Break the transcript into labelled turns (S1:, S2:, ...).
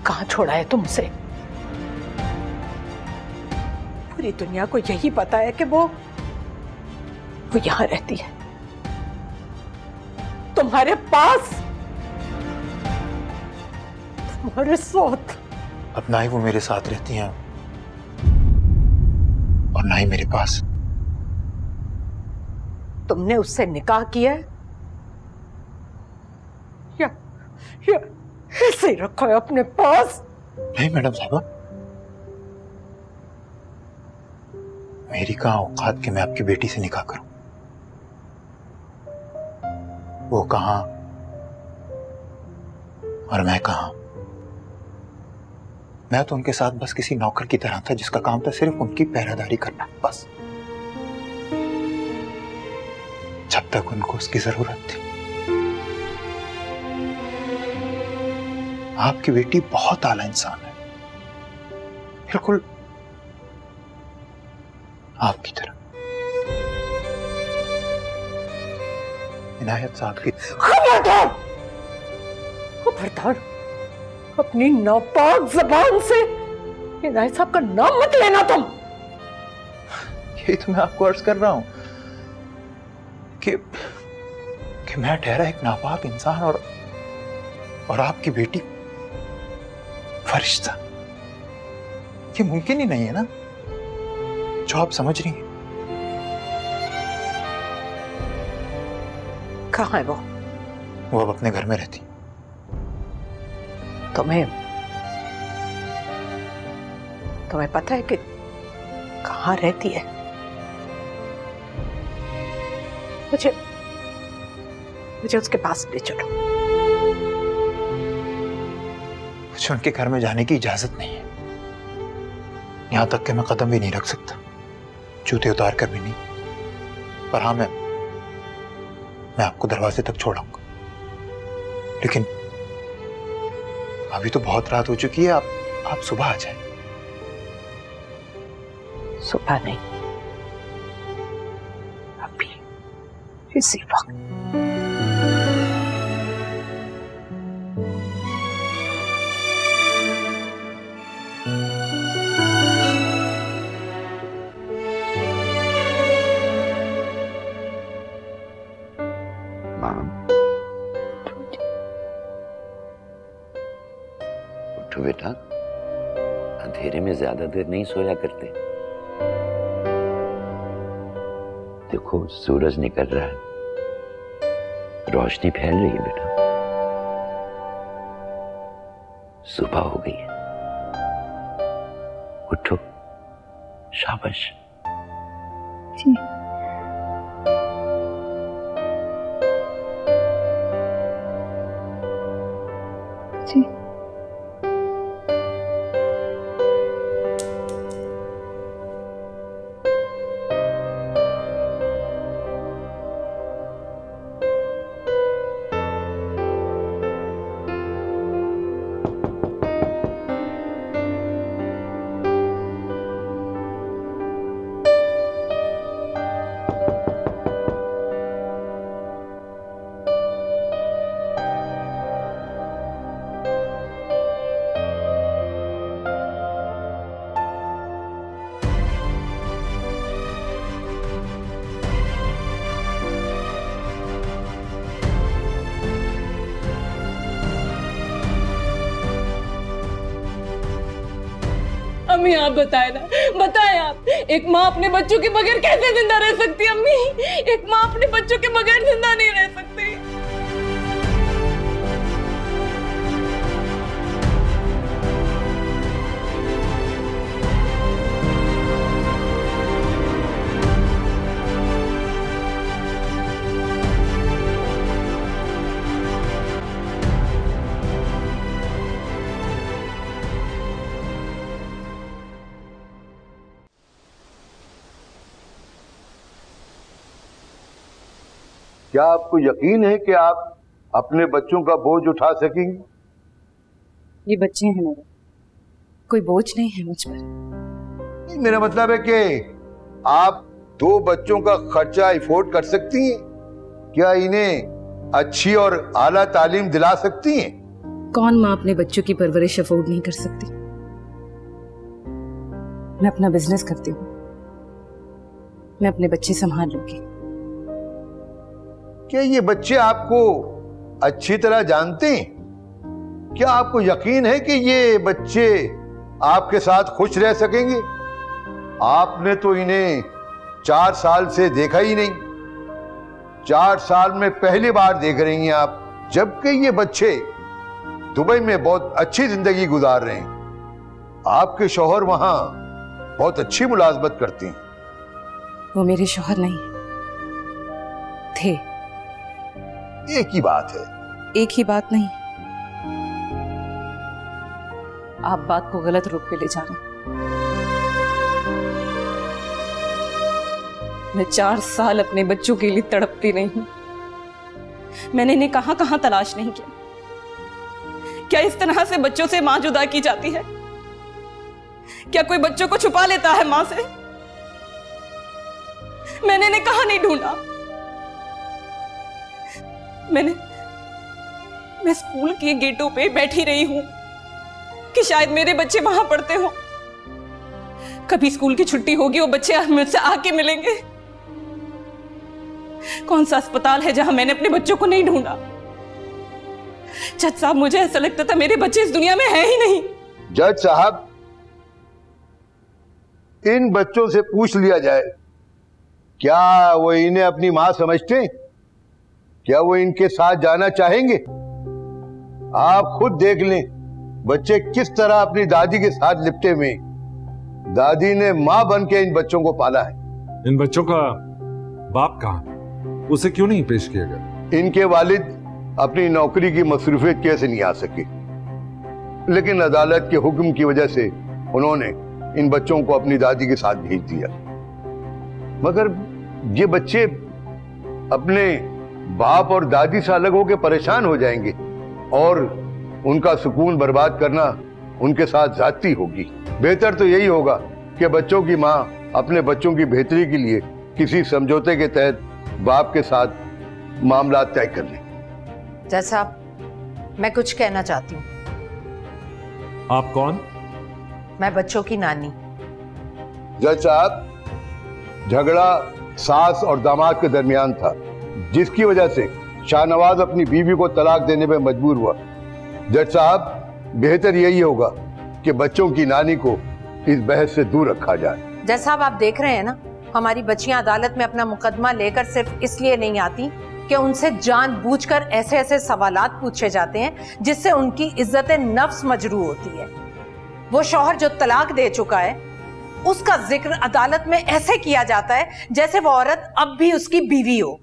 S1: कहां छोड़ा है तुमसे? पूरी दुनिया को यही पता है कि वो यहां रहती है, तुम्हारे पास, तुम्हारे साथ।
S2: अब ना ही वो मेरे साथ रहती हैं और ना ही मेरे पास।
S1: तुमने उससे निकाह किया है या ऐसे ही रखा है अपने पास?
S2: नहीं मैडम साहबा, मेरी कहां औकात कि मैं आपकी बेटी से निकाह करूं। वो कहां और मैं कहां। मैं तो उनके साथ बस किसी नौकर की तरह था जिसका काम था सिर्फ उनकी पहरेदारी करना, बस। जब तक उनको उसकी जरूरत थी। आपकी बेटी बहुत आला इंसान है, बिल्कुल आपकी तरह। इनायत साहब की।
S1: खबरदार, खबरदार, अपनी नापाक जबान से इनायत साहब का नाम मत लेना तुम।
S2: यही तो मैं आपको अर्ज कर रहा हूं कि मैं ठहरा एक नापाक इंसान और आपकी बेटी फरिश्ता। ये मुमकिन ही नहीं है ना, जो आप समझ रही हैं।
S1: कहाँ है वो?
S2: वो अब अपने घर में रहती।
S1: तुम्हें पता है कि कहाँ रहती है? मुझे उसके पास ले चलो।
S2: मुझे उनके घर में जाने की इजाजत नहीं है, यहां तक कि मैं कदम भी नहीं रख सकता, जूते उतार कर भी नहीं। पर हाँ, मैं आपको दरवाजे तक छोड़ाऊंगा, लेकिन अभी तो बहुत रात हो चुकी है। आप सुबह आ जाएं।
S1: सुबह नहीं, अभी इसी वक्त।
S3: उठो बेटा, अंधेरे में ज्यादा देर नहीं सोया करते। देखो सूरज निकल रहा है, रोशनी फैल रही है बेटा, सुबह हो गई है। उठो, शाबाश।
S4: जी। जी।
S5: अम्मी आप बताए ना, बताएं आप, एक माँ अपने बच्चों के बगैर कैसे जिंदा रह सकती है? अम्मी, एक माँ अपने बच्चों के बगैर जिंदा नहीं रह सकती।
S6: क्या आपको यकीन है कि आप अपने बच्चों का बोझ उठा सकेंगे?
S4: ये बच्चे हैं मेरे, कोई बोझ नहीं है मुझ पर।
S6: मेरा मतलब है कि आप 2 बच्चों का खर्चा अफोर्ड कर सकती हैं? क्या इन्हें अच्छी और आला तालीम दिला सकती हैं?
S4: कौन माँ अपने बच्चों की परवरिश अफोर्ड नहीं कर सकती? मैं अपना बिजनेस करती हूँ, मैं अपने बच्चे संभाल लूंगी।
S6: क्या ये बच्चे आपको अच्छी तरह जानते हैं? क्या आपको यकीन है कि ये बच्चे आपके साथ खुश रह सकेंगे? आपने तो इन्हें 4 साल से देखा ही नहीं। 4 साल में पहली बार देख रही हैं आप, जबकि ये बच्चे दुबई में बहुत अच्छी जिंदगी गुजार रहे हैं। आपके शौहर वहां बहुत अच्छी मुलाजमत करते हैं।
S4: वो मेरे शौहर नहीं थे।
S6: एक ही बात है।
S4: एक ही बात नहीं, आप बात को गलत रूप पे ले जा रहे हैं। मैं 4 साल अपने बच्चों के लिए तड़पती रही हूं। मैंने इन्हें कहां कहां तलाश नहीं किया। क्या इस तरह से बच्चों से मां जुदा की जाती है? क्या कोई बच्चों को छुपा लेता है मां से? मैंने इन्हें कहां नहीं ढूंढा। मैं स्कूल के गेटों पे बैठी रही हूं कि शायद मेरे बच्चे वहां पढ़ते हो। कभी स्कूल की छुट्टी होगी, वो बच्चे मुझसे आके मिलेंगे। कौन सा अस्पताल है जहां मैंने अपने बच्चों को नहीं ढूंढा? जज साहब, मुझे ऐसा लगता था मेरे बच्चे इस दुनिया में हैं ही नहीं।
S6: जज साहब, इन बच्चों से पूछ लिया जाए, क्या वो इन्हें अपनी मां समझते हैं? क्या वो इनके साथ जाना चाहेंगे? आप खुद देख लें बच्चे किस तरह अपनी दादी के साथ लिपटे हुए। दादी ने मां बन के इन बच्चों को पाला है।
S7: इन बच्चों का बाप कहाँ? उसे क्यों नहीं पेश किया गया?
S6: इनके वालिद अपनी नौकरी की मसरूफियत की वजह से नहीं आ सके, लेकिन अदालत के हुक्म की वजह से उन्होंने इन बच्चों को अपनी दादी के साथ भेज दिया। मगर ये बच्चे अपने बाप और दादी से अलग होकर परेशान हो जाएंगे और उनका सुकून बर्बाद करना उनके साथ ज्यादती होगी। बेहतर तो यही होगा कि बच्चों की मां अपने बच्चों की बेहतरी के लिए किसी समझौते के तहत बाप के साथ मामला तय कर ले।
S1: जज साहब, मैं कुछ कहना चाहती हूँ।
S7: आप कौन?
S1: मैं बच्चों की नानी।
S6: जज साहब, झगड़ा सास और दामाद के दरमियान था, जिसकी वजह से शाहनवाज अपनी बीवी को तलाक देने में मजबूर हुआ। जज साहब, बेहतर यही होगा कि बच्चों की नानी को इस बहस से दूर रखा जाए।
S1: जज साहब, आप देख रहे हैं ना, हमारी बच्चियां अदालत में अपना मुकदमा लेकर सिर्फ इसलिए नहीं आती कि उनसे जानबूझकर ऐसे ऐसे सवालात पूछे जाते हैं जिससे उनकी इज्जत नफ्स मजरू होती है। वो शौहर जो तलाक दे चुका है, उसका जिक्र अदालत में ऐसे किया जाता है जैसे वो औरत अब भी उसकी बीवी हो।